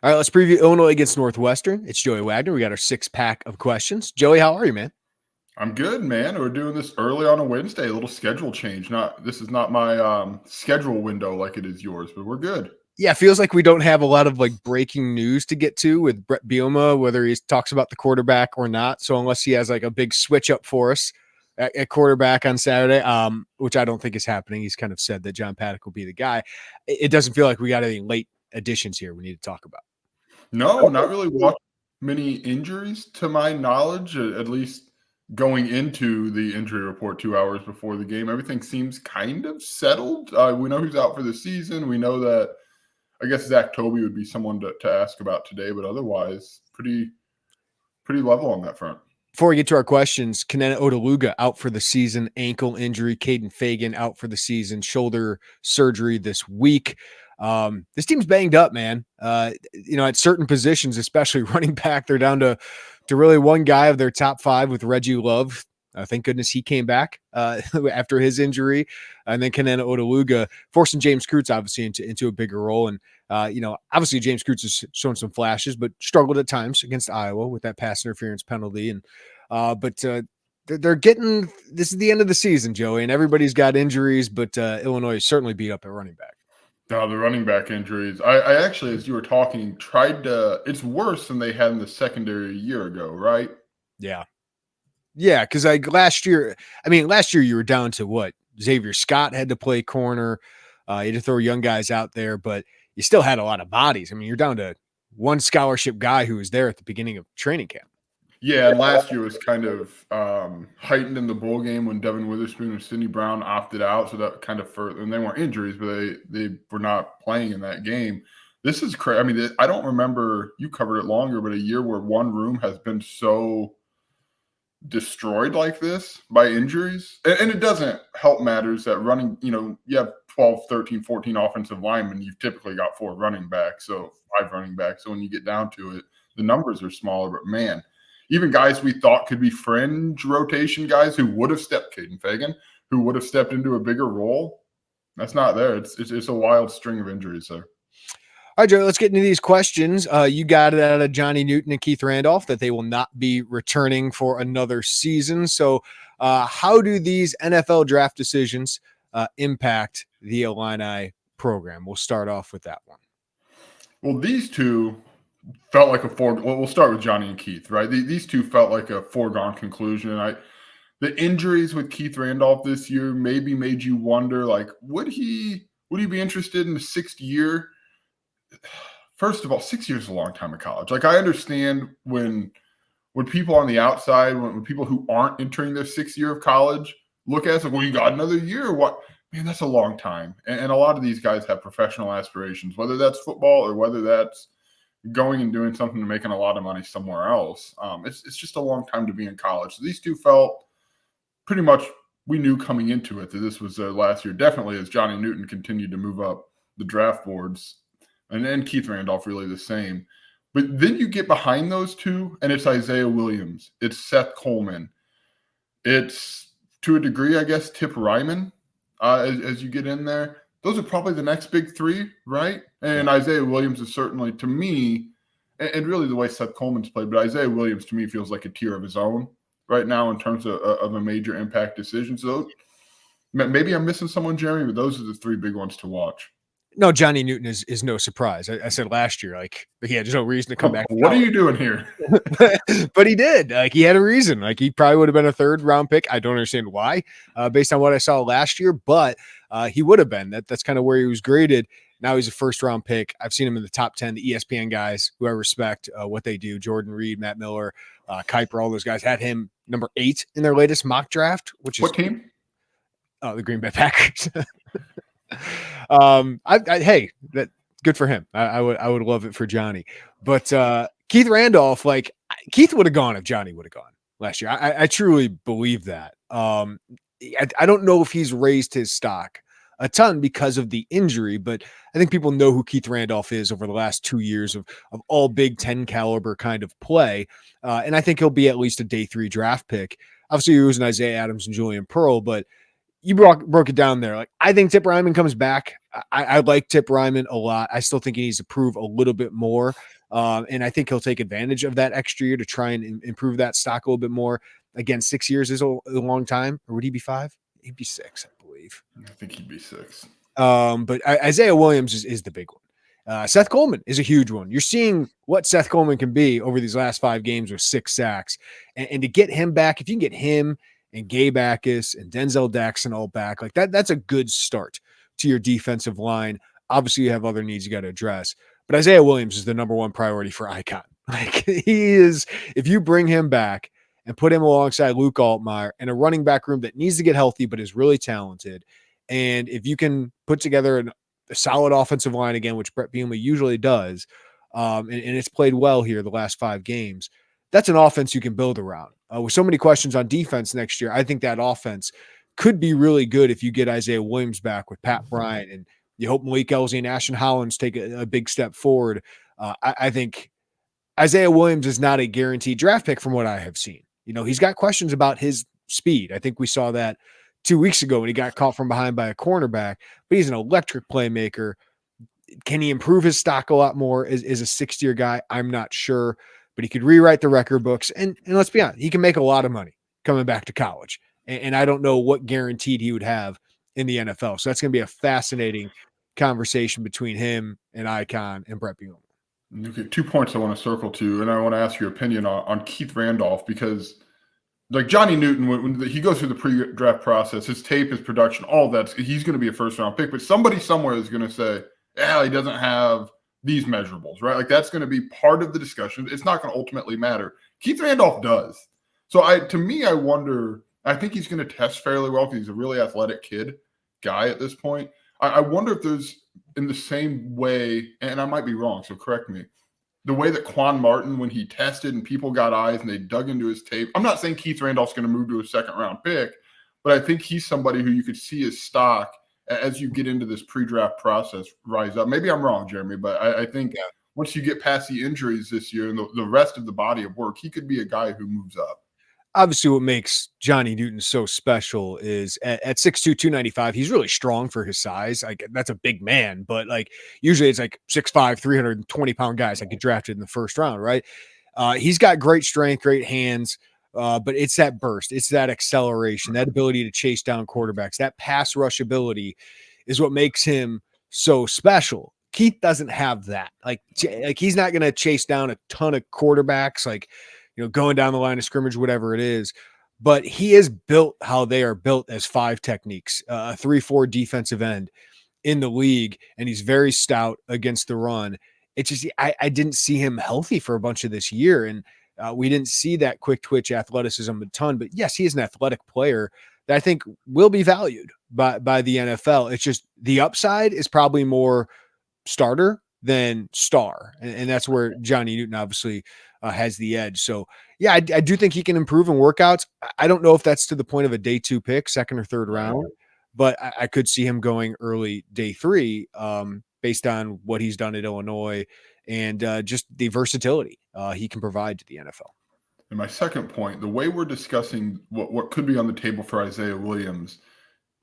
All right, let's preview Illinois against Northwestern. It's Joey Wagner. We got our 6-pack of questions. Joey, how are you, man? I'm good, man. We're doing this early on a Wednesday, a little schedule change. This is not my schedule window like it is yours, but we're good. Yeah, it feels like we don't have a lot of breaking news to get to with Brett Bielema, whether he talks about the quarterback or not. So unless he has a big switch up for us at quarterback on Saturday, which I don't think is happening. He's kind of said that John Paddock will be the guy. It doesn't feel like we got any late additions here we need to talk about. No, not really many injuries to my knowledge, at least going into the injury report 2 hours before the game. Everything seems kind of settled. We know who's out for the season. We know that, I guess Zach Toby would be someone to ask about today, but otherwise pretty level on that front. Before we get to our questions, Kenenna Odeluga out for the season, ankle injury. Caden Fagan out for the season, shoulder surgery this week. This team's banged up, man. At certain positions, especially running back, they're down to really one guy of their top 5 with Reggie Love. Thank goodness he came back after his injury. And then Kenenna Odeluga forcing James Krutz obviously into a bigger role. And, obviously James Krutz has shown some flashes, but struggled at times against Iowa with that pass interference penalty. And they're getting – this is the end of the season, Joey, and everybody's got injuries, but Illinois is certainly beat up at running back. No, the running back injuries. I actually, as you were talking, tried to – it's worse than they had in the secondary a year ago, right? Yeah. Yeah, because last year you were down to what? Xavier Scott had to play corner. You had to throw young guys out there, but you still had a lot of bodies. I mean, you're down to one scholarship guy who was there at the beginning of training camp. Yeah, and last year was kind of heightened in the bowl game when Devin Witherspoon and Sidney Brown opted out, so that kind of further. And they weren't injuries, but they were not playing in that game. This is crazy. I mean, I don't remember, you covered it longer, but a year where one room has been so destroyed like this by injuries. And it doesn't help matters that running, you have 12, 13, 14 offensive linemen. You've typically got 4 running backs, so 5 running backs. So when you get down to it, the numbers are smaller, but man, even guys we thought could be fringe rotation guys who would have stepped, Caden Fagan, who would have stepped into a bigger role, that's not there. It's a wild string of injuries there. All right, Joe, let's get into these questions. You got it out of Johnny Newton and Keith Randolph that they will not be returning for another season. So how do these NFL draft decisions impact the Illini program? We'll start off with that one. Well, these two felt like we'll start with Johnny and Keith, right? These two felt like a foregone conclusion. And the injuries with Keith Randolph this year maybe made you wonder, would he be interested in the 6th year? First of all, 6 years is a long time in college. I understand when people on the outside, when people who aren't entering their 6th year of college look at us you got another year. What? Man, that's a long time. And a lot of these guys have professional aspirations, whether that's football or whether that's going and doing something and making a lot of money somewhere else. It's just a long time to be in college. So these two felt pretty much, we knew coming into it that this was their last year, definitely as Johnny Newton continued to move up the draft boards. And then Keith Randolph really the same. But then you get behind those two, and it's Isaiah Williams. It's Seth Coleman. It's, to a degree, I guess, Tip Ryman as you get in there. Those are probably the next big 3, right? And Isaiah Williams is certainly, to me, and really the way Seth Coleman's played, but Isaiah Williams, to me, feels like a tier of his own right now in terms of a major impact decision. So maybe I'm missing someone, Jeremy, but those are the 3 big ones to watch. No, Johnny Newton is no surprise. I said last year, there's no reason to come back. What are you doing here? But he did. He had a reason. He probably would have been a 3rd round pick. I don't understand why, based on what I saw last year, but he would have been. That's kind of where he was graded. Now he's a 1st round pick. I've seen him in the top 10. The ESPN guys who I respect what they do, Jordan Reed, Matt Miller, Kuiper, all those guys had him number 8 in their latest mock draft. Which is what team? The Green Bay Packers. Hey, that good for him. I would love it for Johnny, but Keith Randolph, Keith would have gone if Johnny would have gone last year. I truly believe that. I don't know if he's raised his stock a ton because of the injury, but I think people know who Keith Randolph is over the last 2 years of all Big Ten caliber kind of play. And I think he'll be at least a day 3 draft pick. Obviously, he was an Isaiah Adams and Julian Pearl, but you broke it down there. Like, I think Tip Ryman comes back. I like Tip Ryman a lot. I still think he needs to prove a little bit more. And I think he'll take advantage of that extra year to try and improve that stock a little bit more. Again, 6 years is a long time. Or would he be 5? He'd be 6, I believe. I think he'd be 6. But Isaiah Williams is the big one. Seth Coleman is a huge one. You're seeing what Seth Coleman can be over these last 5 games with 6 sacks. And to get him back, if you can get him and Gabe Backus and Denzel Daxon all back, like that's a good start to your defensive line. Obviously, you have other needs you got to address. But Isaiah Williams is the number one priority for Icon. Like, he is, if you bring him back and put him alongside Luke Altmaier in a running back room that needs to get healthy but is really talented, and if you can put together a solid offensive line again, which Brett Bielema usually does, and it's played well here the last 5 games, that's an offense you can build around. With so many questions on defense next year, I think that offense could be really good if you get Isaiah Williams back with Pat Bryant, and you hope Malik Elzy and Ashton Hollins take a big step forward. I think Isaiah Williams is not a guaranteed draft pick from what I have seen. You know, he's got questions about his speed. I think we saw that 2 weeks ago when he got caught from behind by a cornerback, but he's an electric playmaker. Can he improve his stock a lot more as a 6th-year guy? I'm not sure, but he could rewrite the record books. And let's be honest, he can make a lot of money coming back to college. And I don't know what guaranteed he would have in the NFL. So that's going to be a fascinating conversation between him and Icon and Brett Bielema. Okay, 2 points I want to circle to, and I want to ask your opinion on Keith Randolph, because like Johnny Newton, when he goes through the pre-draft process, his tape, his production, all that, he's going to be a first-round pick. But somebody somewhere is going to say, he doesn't have these measurables, right? Like, that's going to be part of the discussion. It's not going to ultimately matter. Keith Randolph does. So to me, I wonder, I think he's going to test fairly well because he's a really athletic guy at this point. I wonder if there's, in the same way, and I might be wrong, so correct me, the way that Quan Martin, when he tested and people got eyes and they dug into his tape, I'm not saying Keith Randolph's going to move to a 2nd-round pick, but I think he's somebody who you could see his stock as you get into this pre-draft process rise up. Maybe I'm wrong, Jeremy, but I think once you get past the injuries this year and the rest of the body of work, he could be a guy who moves up. Obviously, what makes Johnny Newton so special is at 6'2", 295, he's really strong for his size. Like, that's a big man, but like usually it's like 6'5", 320-pound guys that get drafted in the 1st round, right? He's got great strength, great hands, but it's that burst, it's that acceleration, that ability to chase down quarterbacks, that pass rush ability is what makes him so special. Keith doesn't have that. Like he's not going to chase down a ton of quarterbacks, like, you know, going down the line of scrimmage, whatever it is, but he is built how they are built as 5 techniques, a 3-4 defensive end in the league. And he's very stout against the run. It's just, I didn't see him healthy for a bunch of this year. And we didn't see that quick twitch athleticism a ton, but yes, he is an athletic player that I think will be valued by the NFL. It's just the upside is probably more starter than star. And that's where Johnny Newton obviously has the edge. So yeah, I do think he can improve in workouts. I don't know if that's to the point of a day 2 pick, 2nd or 3rd round, but I could see him going early day 3 based on what he's done at Illinois and just the versatility he can provide to the NFL. And my second point, the way we're discussing what could be on the table for Isaiah Williams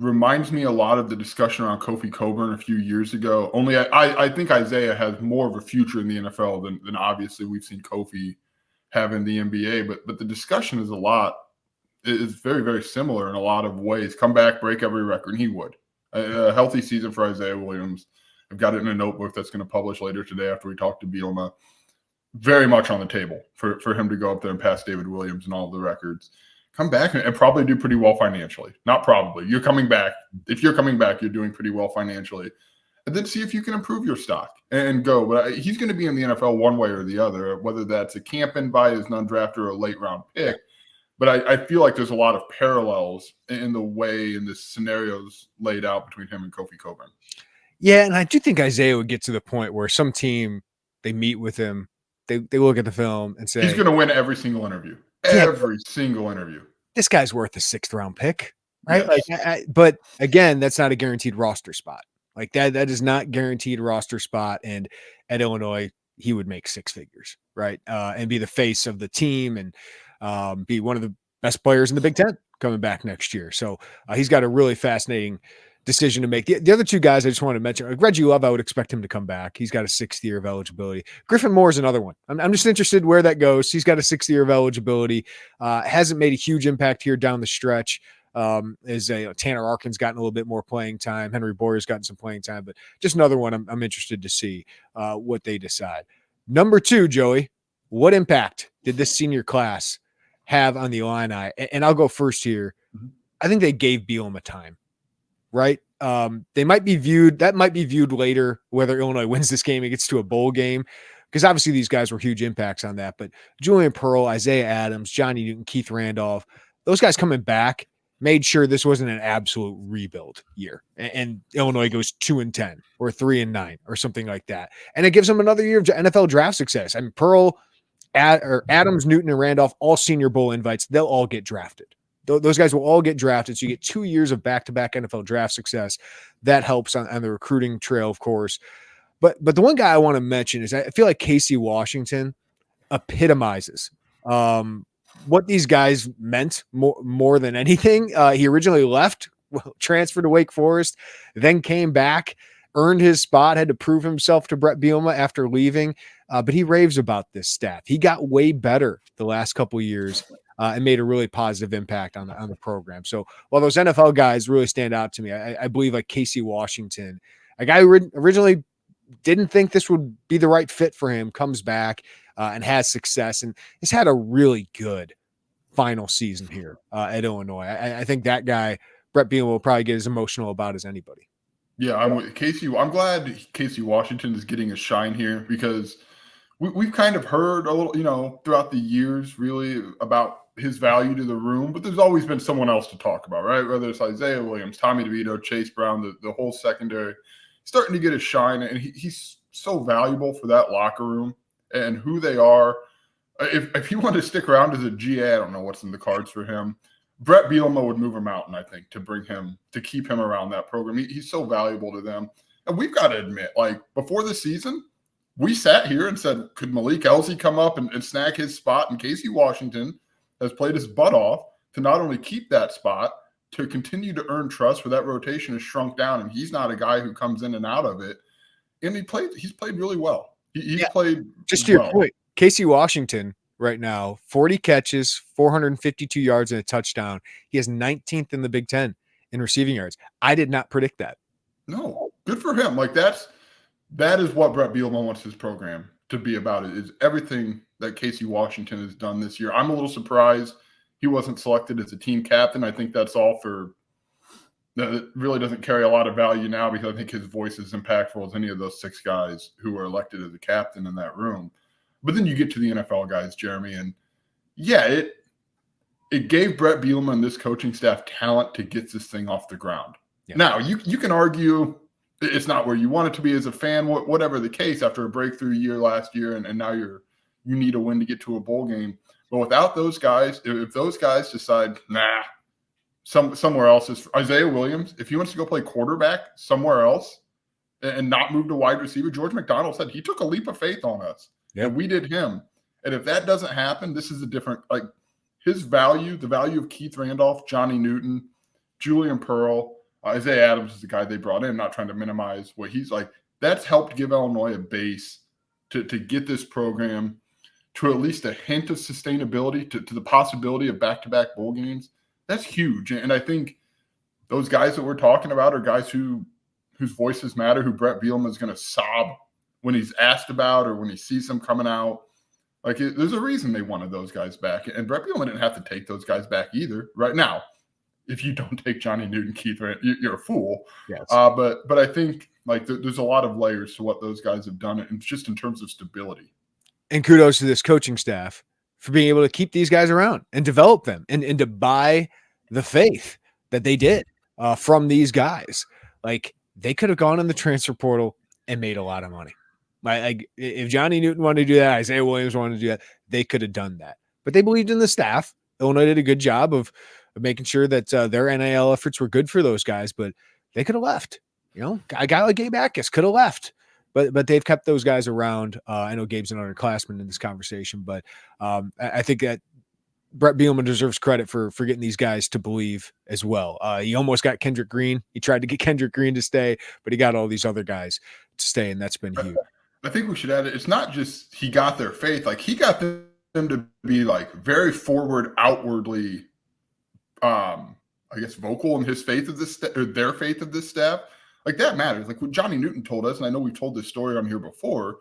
reminds me a lot of the discussion around Kofi Coburn a few years ago. Only I think Isaiah has more of a future in the NFL than obviously we've seen Kofi have in the NBA. But the discussion is very, very similar in a lot of ways. Come back, break every record, and he would. A healthy season for Isaiah Williams. I've got it in a notebook that's going to publish later today after we talk to Bielema. Very much on the table for him to go up there and pass David Williams and all of the records. Come back and probably do pretty well financially. Not probably. You're coming back. If you're coming back, you're doing pretty well financially. And then see if you can improve your stock and go. But he's going to be in the NFL one way or the other, whether that's a camp invite as an undrafted or a late round pick. But I feel like there's a lot of parallels in the way in the scenarios laid out between him and Kofi Coburn. Yeah, and I do think Isaiah would get to the point where some team, they meet with him, they look at the film and say, he's going to win every single interview. Every single interview. This guy's worth a 6th-round pick, right? Yes. Like, but again, that's not a guaranteed roster spot. Like that is not guaranteed roster spot. And at Illinois, he would make 6 figures, right? And be the face of the team and be one of the best players in the Big Ten coming back next year. So he's got a really fascinating decision to make. The other two guys I just want to mention, Reggie Love, I would expect him to come back. He's got a 6th year of eligibility. Griffin Moore is another one. I'm just interested where that goes. He's got a 6th year of eligibility. Hasn't made a huge impact here down the stretch. Tanner Arkin's gotten a little bit more playing time. Henry Boyer's gotten some playing time, but just another one I'm interested to see what they decide. Number 2, Joey, what impact did this senior class have on the Illini? And I'll go first here. I think they gave Bielema time, right? That might be viewed later, whether Illinois wins this game and gets to a bowl game, because obviously these guys were huge impacts on that. But Julian Pearl, Isaiah Adams, Johnny Newton, Keith Randolph, those guys coming back made sure this wasn't an absolute rebuild year. And Illinois goes 2-10 or 3-9 or something like that. And it gives them another year of NFL draft success. I mean, Pearl, Adams, Newton, and Randolph, all Senior Bowl invites, they'll all get drafted. Those guys will all get drafted. So you get 2 years of back-to-back NFL draft success. That helps on the recruiting trail, of course. But the one guy I want to mention is I feel like Casey Washington epitomizes what these guys meant more than anything. He originally left, transferred to Wake Forest, then came back, earned his spot, had to prove himself to Brett Bielema after leaving. But he raves about this staff. He got way better the last couple of years and made a really positive impact on the program. So while those NFL guys really stand out to me, I believe like Casey Washington, a guy who originally didn't think this would be the right fit for him, comes back and has success and has had a really good final season here at Illinois. I think that guy, Brett Bielema, will probably get as emotional about as anybody. Yeah, I'm with Casey. I'm glad Casey Washington is getting a shine here because we've kind of heard a little, throughout the years, really about his value to the room, but there's always been someone else to talk about, right? Whether it's Isaiah Williams, Tommy DeVito, Chase Brown, the whole secondary, starting to get a shine, and he's so valuable for that locker room and who they are. If you want to stick around as a GA, I don't know what's in the cards for him. Brett Bielema would move a mountain, I think, to keep him around that program. He's so valuable to them. And we've got to admit, like, before the season, we sat here and said, could Malik Elsey come up and snag his spot? And Casey Washington has played his butt off to not only keep that spot, to continue to earn trust where that rotation has shrunk down. And he's not a guy who comes in and out of it. And he's played really well. He's played just to your point, Casey Washington right now, 40 catches, 452 yards and a touchdown. He has 19th in the Big Ten in receiving yards. I did not predict that. No, good for him. Like that is what Brett Bielema wants his program to be about. It is everything that Casey Washington has done this year. I'm a little surprised he wasn't selected as a team captain. I think that's all for that really doesn't carry a lot of value now because I think his voice is impactful as any of those 6 guys who were elected as a captain in that room. But then you get to the NFL guys, Jeremy, and yeah, it gave Brett Bielema and this coaching staff talent to get this thing off the ground. Yeah. Now, you can argue it's not where you want it to be as a fan, whatever the case, after a breakthrough year last year, and now you need a win to get to a bowl game. But without those guys, if those guys decide, somewhere else is Isaiah Williams, if he wants to go play quarterback somewhere else and not move to wide receiver, George McDonald said he took a leap of faith on us. And we did him. And if that doesn't happen, this is a different, like his value, the value of Keith Randolph, Johnny Newton, Julian Pearl, Isaiah Adams is the guy they brought in, not trying to minimize what he's like. That's helped give Illinois a base to get this program to at least a hint of sustainability, to the possibility of back-to-back bowl games. That's huge. And I think those guys that we're talking about are guys whose voices matter, who Brett Bielema is going to sob when he's asked about or when he sees them coming out. Like, there's a reason they wanted those guys back. And Brett Bielema didn't have to take those guys back either. Right now, if you don't take Johnny Newton, Keith, you're a fool. Yes. But I think, like, there's a lot of layers to what those guys have done, and just in terms of stability. And kudos to this coaching staff for being able to keep these guys around and develop them and to buy the faith that they did from these guys. Like, they could have gone in the transfer portal and made a lot of money. Like, if Johnny Newton wanted to do that, Isaiah Williams wanted to do that, they could have done that. But they believed in the staff. Illinois did a good job of making sure that their NIL efforts were good for those guys, but they could have left. A guy like Gabe Atkins could have left. But they've kept those guys around. I know Gabe's an underclassman in this conversation, but I think that Brett Bielema deserves credit for getting these guys to believe as well. He almost got Kendrick Green. He tried to get Kendrick Green to stay, but he got all these other guys to stay, and that's been huge. I think we should add it. It's not just he got their faith. Like, he got them to be like very forward, outwardly, I guess, vocal in his faith of this or their faith of this staff. Like, that matters. Like what Johnny Newton told us, and I know we've told this story on here before,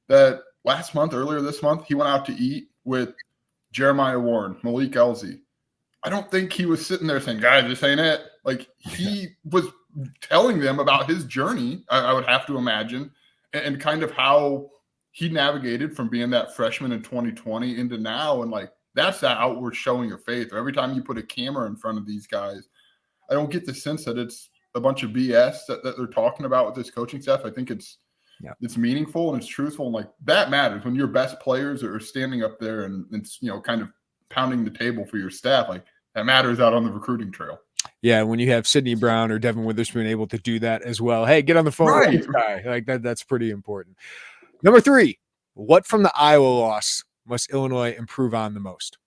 that earlier this month, he went out to eat with Jeremiah Warren, Malik Elzy. I don't think he was sitting there saying, guys, this ain't it. Like, he was telling them about his journey, I would have to imagine, and kind of how he navigated from being that freshman in 2020 into now. And like, that's that outward showing of faith. Or every time you put a camera in front of these guys, I don't get the sense that it's a bunch of BS that they're talking about with this coaching staff. I think it's meaningful and it's truthful. And like, that matters when your best players are standing up there and it's, kind of pounding the table for your staff. Like, that matters out on the recruiting trail. Yeah, when you have Sidney Brown or Devin Witherspoon able to do that as well. Hey, get on the phone with this guy. Like that's pretty important. Number 3, what from the Iowa loss must Illinois improve on the most?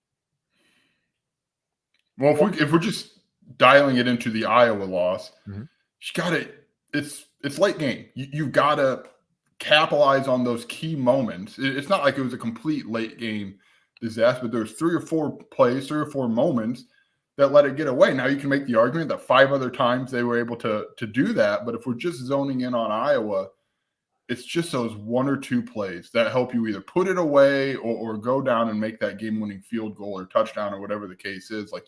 Well, if we're just dialing it into the Iowa loss, you got to it's late game. You've got to capitalize on those key moments. It's not like it was a complete late game disaster, but there's 3 or 4 plays, 3 or 4 moments that let it get away. Now you can make the argument that 5 other times they were able to do that. But if we're just zoning in on Iowa, it's just those 1 or 2 plays that help you either put it away or go down and make that game-winning field goal or touchdown or whatever the case is. Like,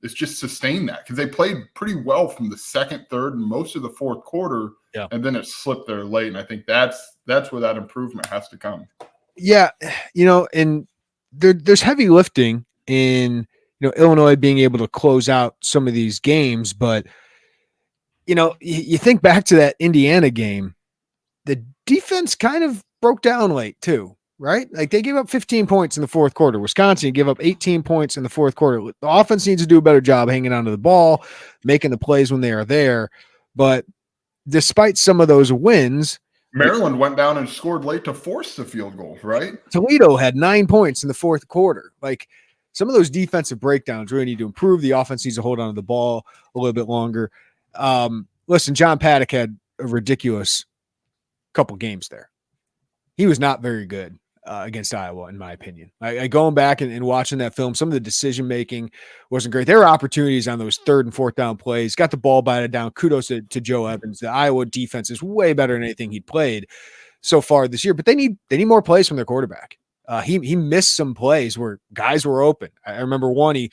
it's just sustain that, because they played pretty well from the second, third, and most of the fourth quarter, and then it slipped there late. And I think that's where that improvement has to come. Yeah, and there's heavy lifting in Illinois being able to close out some of these games, but you think back to that Indiana game, the defense kind of broke down late too, right? Like, they gave up 15 points in the fourth quarter. Wisconsin gave up 18 points in the fourth quarter. The offense needs to do a better job hanging onto the ball, making the plays when they are there. But despite some of those wins, Maryland went down and scored late to force the field goals, right? Toledo had 9 points in the fourth quarter. Like, some of those defensive breakdowns really need to improve. The offense needs to hold on to the ball a little bit longer. Listen, John Paddock had a ridiculous couple games there. He was not very good against Iowa, in my opinion. Going back and watching that film, some of the decision-making wasn't great. There were opportunities on those 3rd and 4th down plays. Got the ball batted down. Kudos to Joe Evans. The Iowa defense is way better than anything he'd played so far this year, but they need more plays from their quarterback. He missed some plays where guys were open. I remember one, he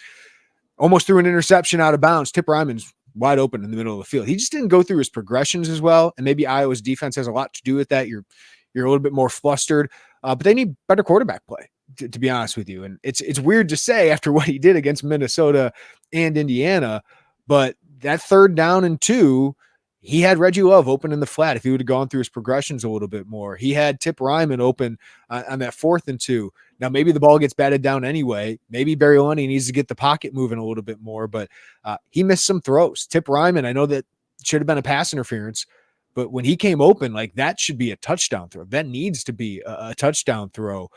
almost threw an interception out of bounds. Tip Ryman's wide open in the middle of the field. He just didn't go through his progressions as well, and maybe Iowa's defense has a lot to do with that. You're a little bit more flustered, but they need better quarterback play, to be honest with you. And it's weird to say after what he did against Minnesota and Indiana, but that 3rd down and 2, he had Reggie Love open in the flat. If he would have gone through his progressions a little bit more, he had Tip Ryman open on that 4th and 2. Now, maybe the ball gets batted down anyway. Maybe Barry Lundy needs to get the pocket moving a little bit more, but he missed some throws. Tip Ryman, I know that should have been a pass interference, but when he came open, like, that should be a touchdown throw. That needs to be a touchdown throw.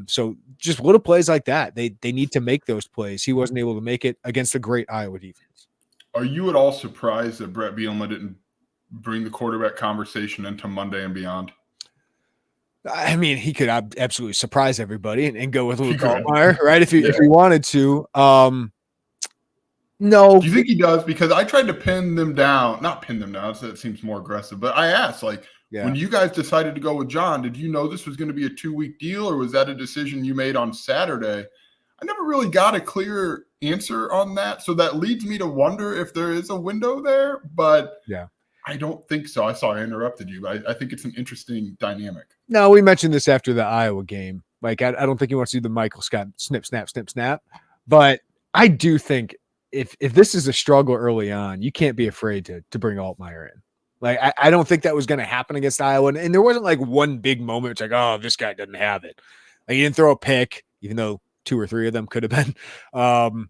So just little plays like that, they need to make those plays. He wasn't able to make it against a great Iowa defense. Are you at all surprised that Brett Bielema didn't bring the quarterback conversation into Monday and beyond? I mean, he could absolutely surprise everybody and go with Luke Altmaier, right? If he wanted to. No. Do you think he does? Because I tried to pin them down. Not pin them down, so that seems more aggressive. But I asked, when you guys decided to go with John, did you know this was going to be a 2-week deal, or was that a decision you made on Saturday? I never really got a clear answer on that. So that leads me to wonder if there is a window there. But I don't think so. I interrupted you. I think it's an interesting dynamic. No, we mentioned this after the Iowa game. Like, I don't think he wants to do the Michael Scott snip, snap, snip, snap. But I do think if this is a struggle early on, you can't be afraid to bring Altmaier in. Like, I don't think that was going to happen against Iowa. And there wasn't like one big moment. It's like, oh, this guy doesn't have it. Like, he didn't throw a pick, even though 2 or 3 of them could have been.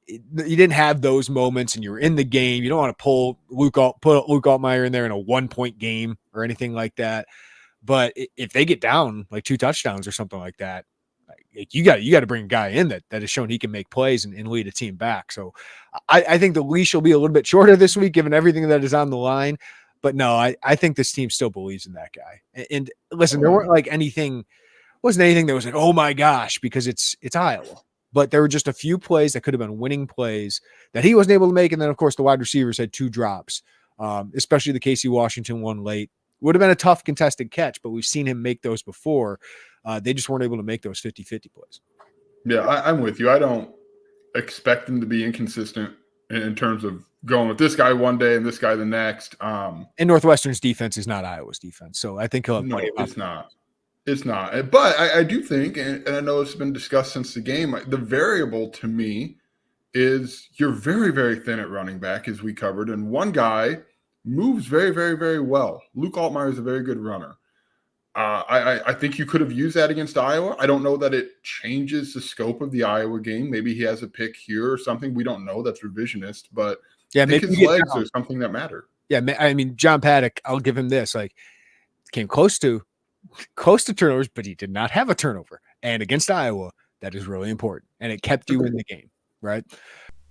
You didn't have those moments, and you were in the game. You don't want to put Luke Altmaier in there in a 1-point game or anything like that. But if they get down like 2 touchdowns or something like that, you got to bring a guy in that has shown he can make plays and lead a team back. So I think the leash will be a little bit shorter this week, given everything that is on the line. But no, I think this team still believes in that guy. And listen, there weren't like wasn't anything that was like, oh my gosh, because it's Iowa. But there were just a few plays that could have been winning plays that he wasn't able to make. And then, of course, the wide receivers had 2 drops, especially the Casey Washington one late. Would have been a tough contested catch, but we've seen him make those before. They just weren't able to make those 50-50 plays. Yeah, I'm with you. I don't expect them to be inconsistent in terms of going with this guy one day and this guy the next. And Northwestern's defense is not Iowa's defense. So I think he'll have no, it's not. It's not. But I do think, and I know it's been discussed since the game, the variable to me is you're very, very thin at running back, as we covered, and one guy moves very, very, very well. Luke Altmaier is a very good runner. I think you could have used that against Iowa. I don't know that it changes the scope of the Iowa game. Maybe he has a pick here or something. We don't know. That's revisionist. But I think his legs are something that matter. Yeah, I mean, John Paddock, I'll give him this. Like, came close to turnovers, but he did not have a turnover. And against Iowa, that is really important. And it kept you in the game, right?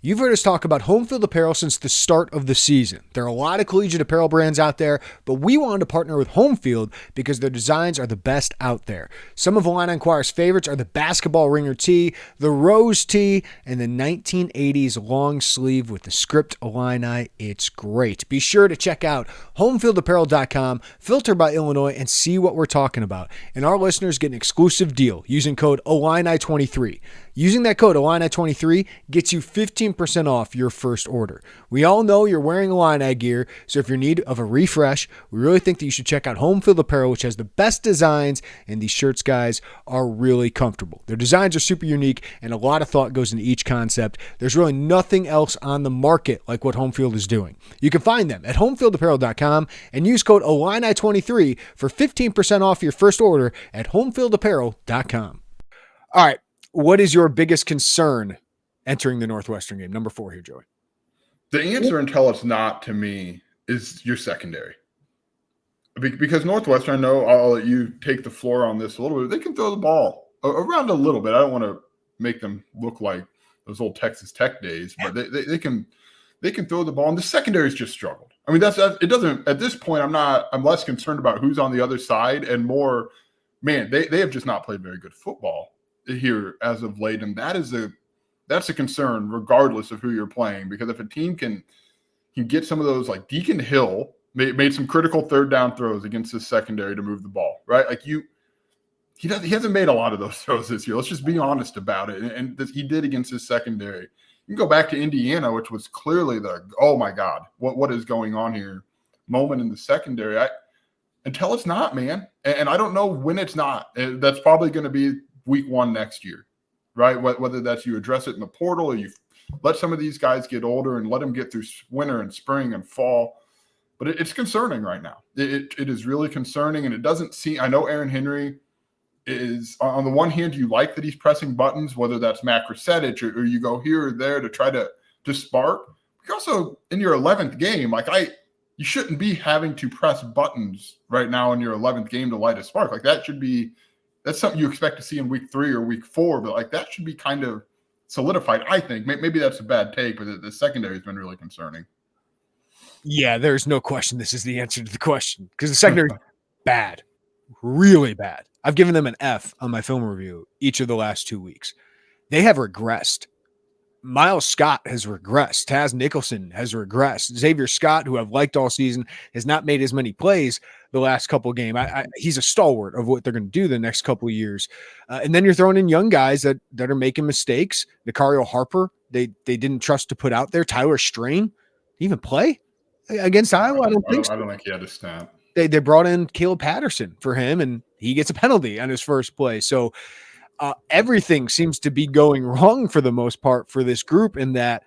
You've heard us talk about home field apparel since the start of the season. There are a lot of collegiate apparel brands out there, but we wanted to partner with Home Field because their designs are the best out there. Some of Illini Inquirer's favorites are the basketball ringer tee, the rose tee, and the 1980s long sleeve with the script Illini. It's great. Be sure to check out homefieldapparel.com, filter by Illinois, and see what we're talking about. And our listeners get an exclusive deal using code Illini23. Using that code Illini23 gets you 15% off your first order. We all know you're wearing Illini gear, so if you're in need of a refresh, we really think that you should check out Home Field Apparel, which has the best designs, and these shirts, guys, are really comfortable. Their designs are super unique, and a lot of thought goes into each concept. There's really nothing else on the market like what Home Field is doing. You can find them at homefieldapparel.com and use code Illini23 for 15% off your first order at homefieldapparel.com. All right. What is your biggest concern entering the Northwestern game? Number 4 here, Joey. The answer, until it's not to me, is your secondary. Because Northwestern, I know I'll let you take the floor on this a little bit. They can throw the ball around a little bit. I don't want to make them look like those old Texas Tech days, but they can throw the ball, and the secondary's just struggled. I mean, it doesn't at this point. I'm less concerned about who's on the other side and more, man, they have just not played very good football here as of late, and that's a concern regardless of who you're playing, because if a team can get some of those, like Deacon Hill made some critical third down throws against his secondary to move the ball, right? Like he hasn't made a lot of those throws this year. Let's just be honest about it. And he did against his secondary. You can go back to Indiana, which was clearly oh my God, what is going on here moment in the secondary. Until it's not, man. And I don't know when it's not. That's probably going to be week 1 next year, right? Whether that's you address it in the portal or you let some of these guys get older and let them get through winter and spring and fall. But it's concerning right now. It is really concerning, and it doesn't seem – I know Aaron Henry is – on the one hand, you like that he's pressing buttons, whether that's Matt Krasevich or you go here or there to try to spark. But also, in your 11th game, you shouldn't be having to press buttons right now in your 11th game to light a spark. Like that should be – that's something you expect to see in week 3 or week 4, but like that should be kind of solidified, I think. Maybe that's a bad take, but the secondary has been really concerning. Yeah, there's no question this is the answer to the question, because the secondary is bad, really bad. I've given them an F on my film review each of the last 2 weeks. They have regressed. Miles Scott has regressed. Taz Nicholson has regressed. Xavier Scott, who I've liked all season, has not made as many plays the last couple of games. He's a stalwart of what they're going to do the next couple of years. And then you're throwing in young guys that are making mistakes. Nicario Harper, they didn't trust to put out there. Tyler Strain, even play against Iowa? I don't think so. I don't think he had a snap. They brought in Caleb Patterson for him, and he gets a penalty on his first play. So everything seems to be going wrong for the most part for this group, in that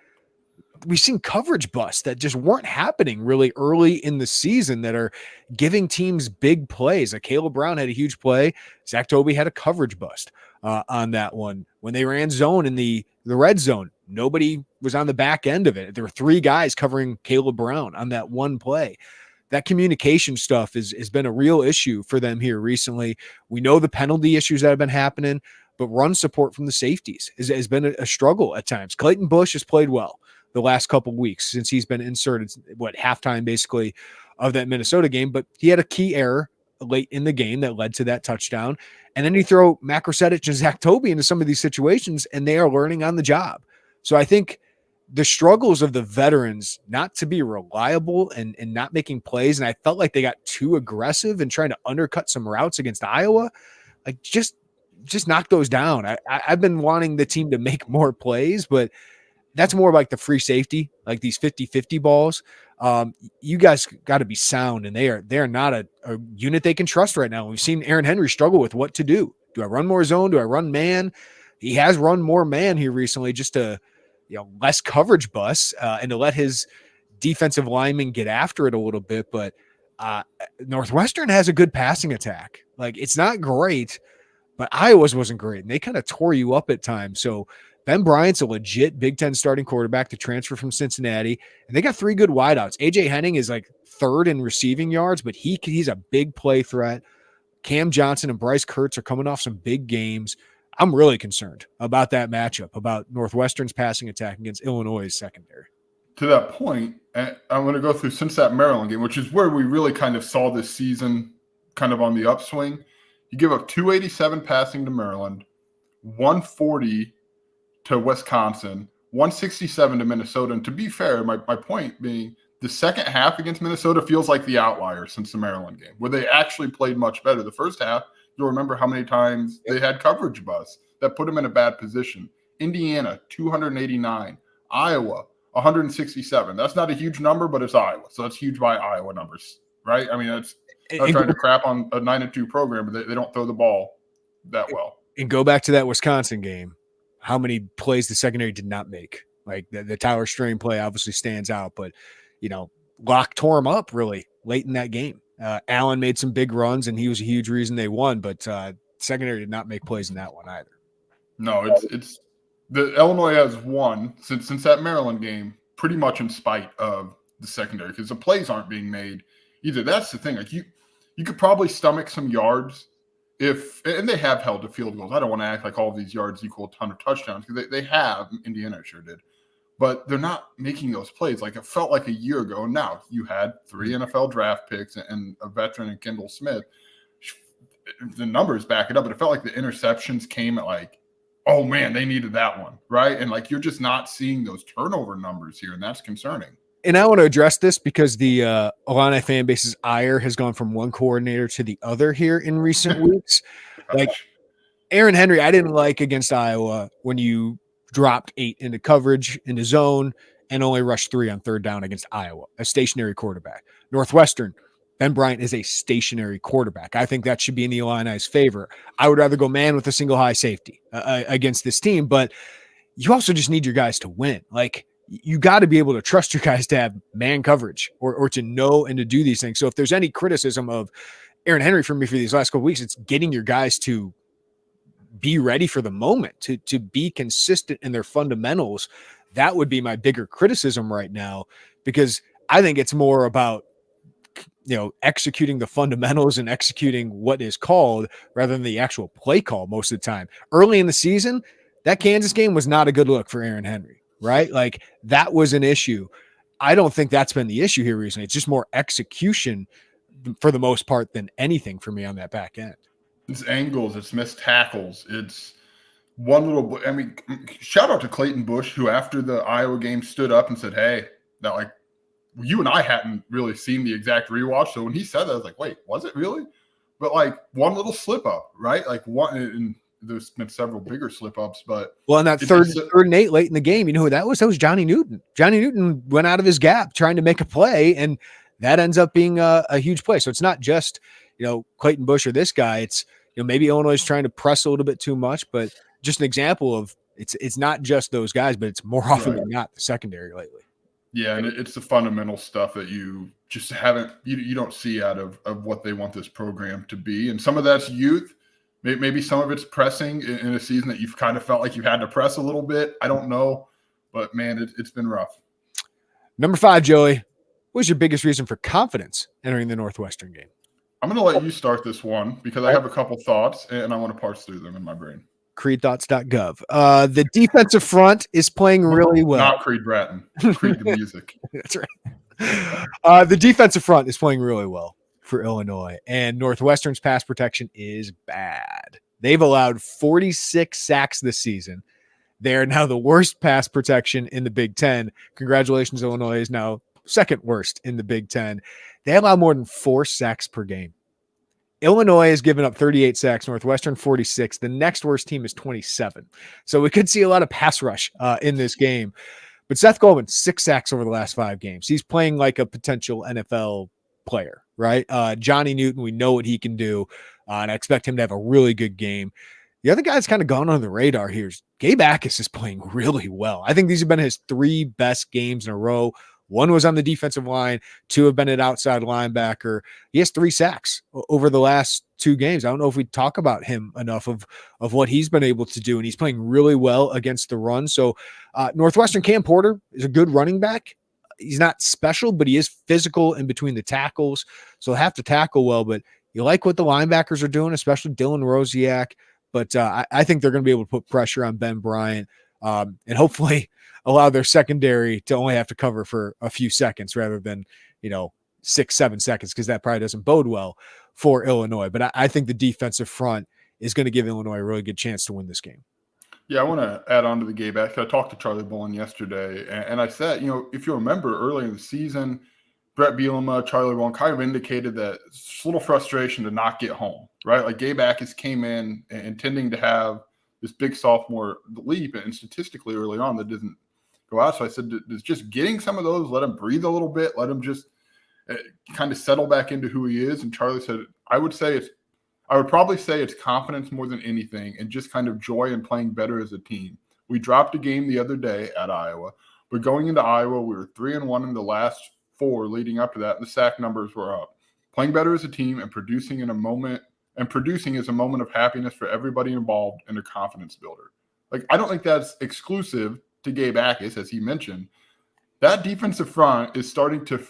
we've seen coverage busts that just weren't happening really early in the season that are giving teams big plays. Like Caleb Brown had a huge play. Zach Toby had a coverage bust on that one. When they ran zone in the red zone, nobody was on the back end of it. There were 3 guys covering Caleb Brown on that one play. That communication stuff has been a real issue for them here recently. We know the penalty issues that have been happening, but run support from the safeties has been a struggle at times. Clayton Bush has played well the last couple of weeks since he's been inserted, halftime basically of that Minnesota game, but he had a key error late in the game that led to that touchdown. And then you throw Matt Grossetich and Zach Toby into some of these situations, and they are learning on the job. So I think the struggles of the veterans not to be reliable and not making plays, and I felt like they got too aggressive and trying to undercut some routes against Iowa. Like just knock those down. I've been wanting the team to make more plays, but that's more like the free safety, like these 50-50 balls. You guys got to be sound, and they are not a unit they can trust right now. We've seen Aaron Henry struggle with what to do. Do I run more zone? Do I run man? He has run more man here recently just to, less coverage bus and to let his defensive linemen get after it a little bit. But Northwestern has a good passing attack. Like, it's not great, but Iowa's wasn't great, and they kind of tore you up at times. So Ben Bryant's a legit Big Ten starting quarterback to transfer from Cincinnati, and they got 3 good wideouts. AJ Henning is like 3rd in receiving yards, but he's a big play threat. Cam Johnson and Bryce Kurtz are coming off some big games. I'm really concerned about that matchup, about Northwestern's passing attack against Illinois' secondary. To that point, I'm going to go through since that Maryland game, which is where we really kind of saw this season kind of on the upswing. You give up 287 passing to Maryland, 140 to Wisconsin, 167 to Minnesota. And to be fair, my point being, the second half against Minnesota feels like the outlier since the Maryland game, where they actually played much better. The first half, you'll remember how many times they had coverage bus that put them in a bad position. Indiana, 289. Iowa, 167. That's not a huge number, but it's Iowa. So that's huge by Iowa numbers, right? I mean, that's not trying to crap on a 9-2 program, but they don't throw the ball that well. And go back to that Wisconsin game. How many plays the secondary did not make? Like the Tyler Strain play obviously stands out, but Locke tore him up really late in that game. Allen made some big runs, and he was a huge reason they won, but secondary did not make plays in that one either. No, it's the Illinois has won since that Maryland game pretty much in spite of the secondary, because the plays aren't being made either. That's the thing. Like you could probably stomach some yards and they have held to field goals. I don't want to act like all of these yards equal a ton of touchdowns, because they have. Indiana sure did. But they're not making those plays. Like, it felt like a year ago. And now you had 3 NFL draft picks and a veteran in Kendall Smith. The numbers back it up, but it felt like the interceptions came at like, oh man, they needed that one, right? And like, you're just not seeing those turnover numbers here, and that's concerning. And I want to address this because the Illini fan base's ire has gone from one coordinator to the other here in recent weeks. Like, Aaron Henry, I didn't like against Iowa when you dropped 8 into coverage, into zone, and only rushed 3 on 3rd down against Iowa, a stationary quarterback. Northwestern, Ben Bryant is a stationary quarterback. I think that should be in the Illini's favor. I would rather go man with a single high safety against this team, but you also just need your guys to win. Like, you got to be able to trust your guys to have man coverage or to know and to do these things. So if there's any criticism of Aaron Henry for me for these last couple of weeks, it's getting your guys to be ready for the moment, to be consistent in their fundamentals. That would be my bigger criticism right now, because I think it's more about, executing the fundamentals and executing what is called rather than the actual play call most of the time. Early in the season, that Kansas game was not a good look for Aaron Henry, right? Like, that was an issue. I don't think that's been the issue here recently. It's just more execution for the most part than anything for me on that back end. It's angles, it's missed tackles, it's one little. I mean, shout out to Clayton Bush, who after the Iowa game stood up and said, "Hey, that, like, you and I hadn't really seen the exact rewatch." So when he said that, I was like, "Wait, was it really?" But like, one little slip up, right? Like, one, and there's been several bigger slip ups, but in that third and 8 late in the game, you know who that was? That was Johnny Newton. Johnny Newton went out of his gap trying to make a play, and that ends up being a huge play. So it's not just Clayton Bush or this guy. It's maybe Illinois is trying to press a little bit too much, but just an example of it's not just those guys, but it's more often than not the secondary lately. Yeah, and it's the fundamental stuff that you just haven't you don't see out of what they want this program to be. And some of that's youth. Maybe some of it's pressing in a season that you've kind of felt like you've had to press a little bit. I don't know, but man, it's been rough. Number 5, Joey, what was your biggest reason for confidence entering the Northwestern game? I'm going to let you start this one because I have a couple thoughts and I want to parse through them in my brain. creedthoughts.gov. The defensive front is playing really well. Not Creed Bratton. Creed the music. That's right. The defensive front is playing really well for Illinois, and Northwestern's pass protection is bad. They've allowed 46 sacks this season. They're now the worst pass protection in the Big Ten. Congratulations, Illinois is now second worst in the Big Ten. They allow more than 4 sacks per game. Illinois has given up 38 sacks, Northwestern 46. The next worst team is 27. So we could see a lot of pass rush in this game. But Seth Coleman, 6 sacks over the last 5 games. He's playing like a potential NFL player, right? Johnny Newton, we know what he can do, and I expect him to have a really good game. The other guy that's kind of gone under the radar here is Gabe Akis is playing really well. I think these have been his 3 best games in a row. 1 was on the defensive line, 2 have been at outside linebacker. He has 3 sacks over the last 2 games. I don't know if we talk about him enough of what he's been able to do, and he's playing really well against the run. So Northwestern Cam Porter is a good running back. He's not special, but he is physical in between the tackles, so he'll have to tackle well. But you like what the linebackers are doing, especially Dylan Rosiak. But I think they're going to be able to put pressure on Ben Bryant and hopefully allow their secondary to only have to cover for a few seconds rather than, 6-7 seconds, because that probably doesn't bode well for Illinois. But I think the defensive front is going to give Illinois a really good chance to win this game. Yeah, I want to add on to the Gabe Akis. I talked to Charlie Bullen yesterday, and I said, if you remember early in the season, Brett Bielema, Charlie Bullen kind of indicated that it's a little frustration to not get home, right? Like Gabe Akis came in intending to have this big sophomore leap, and statistically early on that didn't go out. So I said, does just getting some of those, let him breathe a little bit, let him just kind of settle back into who he is. And Charlie said, I would probably say it's confidence more than anything, and just kind of joy in playing better as a team. We dropped a game the other day at Iowa, but going into Iowa, we were 3-1 in the last 4 leading up to that, and the sack numbers were up. Playing better as a team and producing is a moment of happiness for everybody involved and a confidence builder. Like, I don't think that's exclusive to Gabe Akis, as he mentioned. That defensive front is starting to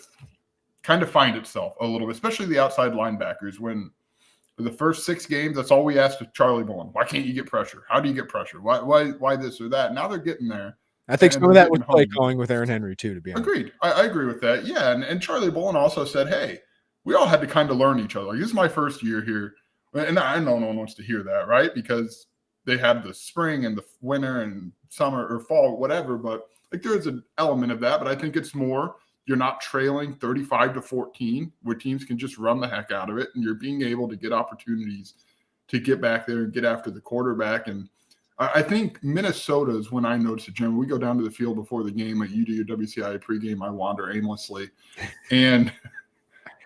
kind of find itself a little bit, especially the outside linebackers. When for the first 6 games, that's all we asked of Charlie Bullen. Why can't you get pressure? How do you get pressure? Why this or that? Now they're getting there. I think some of that was play calling with Aaron Henry too, to be honest. Agreed. I agree with that. Yeah, and Charlie Bullen also said, hey, we all had to kind of learn each other. Like, this is my first year here. And I know no one wants to hear that, right? Because they had the spring and the winter and summer or fall, whatever. But like, there's an element of that. But I think it's more, you're not trailing 35-14 where teams can just run the heck out of it. And you're being able to get opportunities to get back there and get after the quarterback. And I think Minnesota's when I noticed it, Jim. We go down to the field before the game. Like, you do your WCIA pregame, I wander aimlessly. And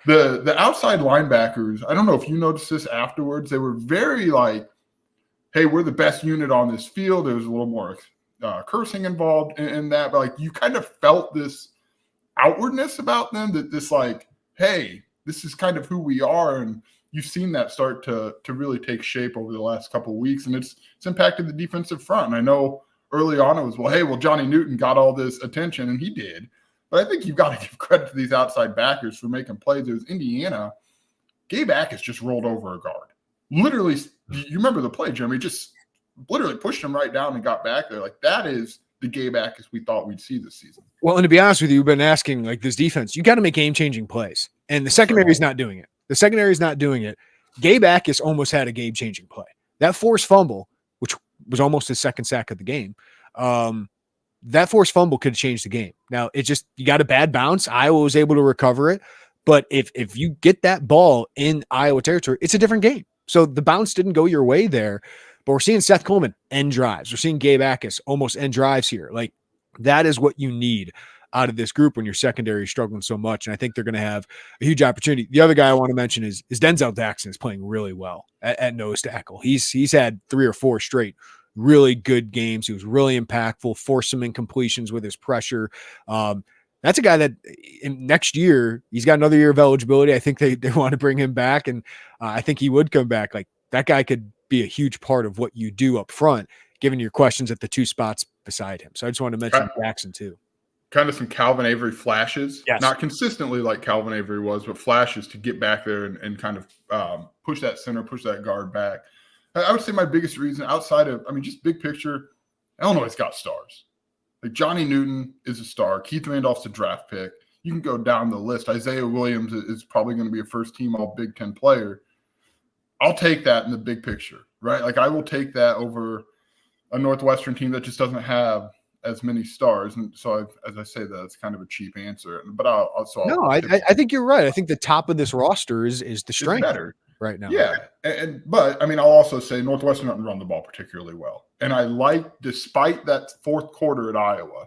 the outside linebackers, I don't know if you noticed this afterwards, they were very like, hey, we're the best unit on this field. There was a little more cursing involved in that. But like, you kind of felt this outwardness about them, that this like, hey, this is kind of who we are. And you've seen that start to really take shape over the last couple of weeks, and it's impacted the defensive front. And I know early on it was, Johnny Newton got all this attention, and he did. But I think you've got to give credit to these outside backers for making plays. It was Indiana. Gabe Akis just rolled over a guard. Literally, you remember the play, Jeremy? Just literally pushed him right down and got back there. Like, that is the Gabe Akis we thought we'd see this season. Well, and to be honest with you, we've been asking, like, this defense, you got to make game-changing plays. And the secondary is not doing it. The secondary is not doing it. Gabe Akis almost had a game-changing play. That forced fumble, which was almost his second sack of the game, that forced fumble could have changed the game. Now, you got a bad bounce. Iowa was able to recover it. But if you get that ball in Iowa territory, it's a different game. So the bounce didn't go your way there. But we're seeing Seth Coleman end drives. We're seeing Gabe Akis almost end drives here. Like, that is what you need out of this group when your secondary is struggling so much. And I think they're going to have a huge opportunity. The other guy I want to mention is Denzel Jackson is playing really well at nose tackle. He's had 3 or 4 straight really good games. He was really impactful, forced some incompletions with his pressure. That's a guy that next year, he's got another year of eligibility. I think they want to bring him back, and I think he would come back. Like, that guy could be a huge part of what you do up front, given your questions at the 2 spots beside him. So I just want to mention Jackson too. Kind of some Calvin Avery flashes, yes. Not consistently like Calvin Avery was, but flashes to get back there and kind of push that center, push that guard back. I would say my biggest reason outside of, just big picture, Illinois' got stars. Like Johnny Newton is a star. Keith Randolph's a draft pick. You can go down the list. Isaiah Williams is probably going to be a first-team All Big Ten player. I'll take that in the big picture, right? Like I will take that over a Northwestern team that just doesn't have as many stars. And so, as I say that, it's kind of a cheap answer. But I think you're right. I think the top of this roster is the strength better right now. Yeah, but I'll also say Northwestern doesn't run the ball particularly well. And I like, despite that fourth quarter at Iowa,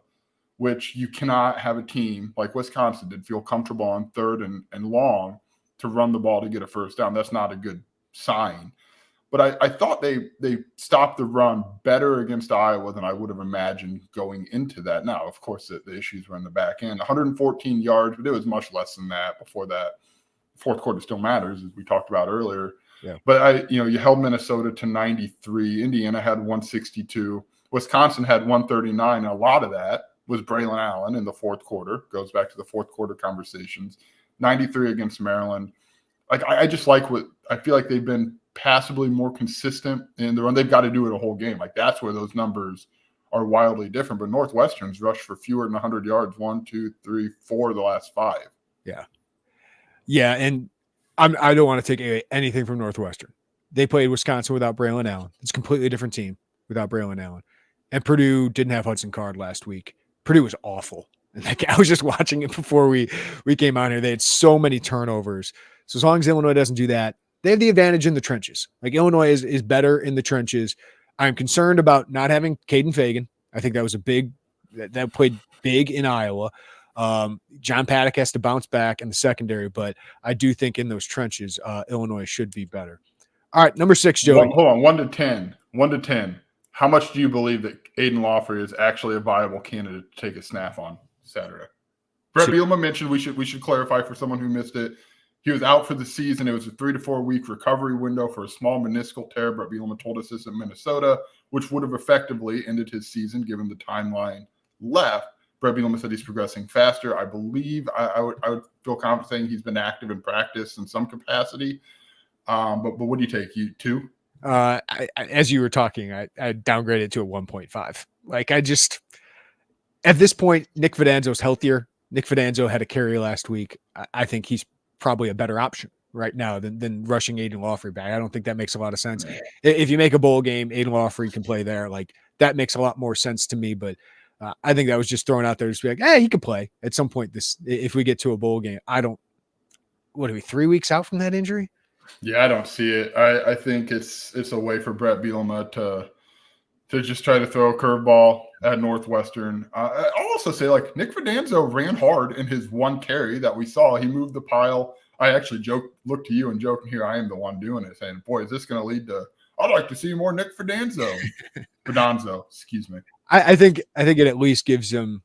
which you cannot have a team like Wisconsin did feel comfortable on third and long to run the ball to get a first down. That's not a good sign. But I thought they stopped the run better against Iowa than I would have imagined going into that. Now, of course, the issues were in the back end. 114 yards, but it was much less than that before that. Fourth quarter still matters, as we talked about earlier. Yeah. But you held Minnesota to 93. Indiana had 162. Wisconsin had 139, and a lot of that was Braylon Allen in the fourth quarter. Goes back to the fourth quarter conversations. 93 against Maryland. Like I just like what I feel like they've been passably more consistent in the run. They've got to do it a whole game. Like that's where those numbers are wildly different. But Northwestern's rushed for fewer than 100 yards, 1, 2, 3, 4 of the last 5. Yeah. Yeah, and I don't want to take anything from Northwestern. They played Wisconsin without Braylon Allen. It's a completely different team without Braylon Allen. And Purdue didn't have Hudson Card last week. Purdue was awful. And I was just watching it before we came out here. They had so many turnovers. So as long as Illinois doesn't do that, they have the advantage in the trenches. Like Illinois is better in the trenches. I'm concerned about not having Caden Fagan. I think that was that played big in Iowa. John Paddock has to bounce back in the secondary, but I do think in those trenches, Illinois should be better. All right, number 6, Joey. Hold on, 1 to 10. 1 to 10. How much do you believe that Aiden Lawfrey is actually a viable candidate to take a snap on Saturday? Brett Bielema mentioned we should clarify for someone who missed it. He was out for the season. It was a 3 to 4 week recovery window for a small meniscal tear. Brett Bielema told us this in Minnesota, which would have effectively ended his season given the timeline left. Brett Bielema said he's progressing faster. I believe I would feel confident saying he's been active in practice in some capacity. But what do you take? You 2? As you were talking, I downgraded to a 1.5. Like at this point, Nick Fidanzo's healthier. Nick Fidanzo had a carry last week. I think he's probably a better option right now than rushing Aiden Lawfrey back. I don't think that makes a lot of sense. If you make a bowl game, Aiden Lawfrey can play there. Like that makes a lot more sense to me, but I think that was just thrown out there to be like, hey, he could play at some point if we get to a bowl game. What are we, 3 weeks out from that injury? Yeah, I don't see it. I think it's a way for Brett Bielema to just try to throw a curveball at Northwestern. I'll also say, like, Nick Fidanzo ran hard in his one carry that we saw. He moved the pile. I actually looked to you and joked, here I am the one doing it, saying, boy, is this going to lead to – I'd like to see more Nick Fidanzo. Excuse me. I think it at least gives him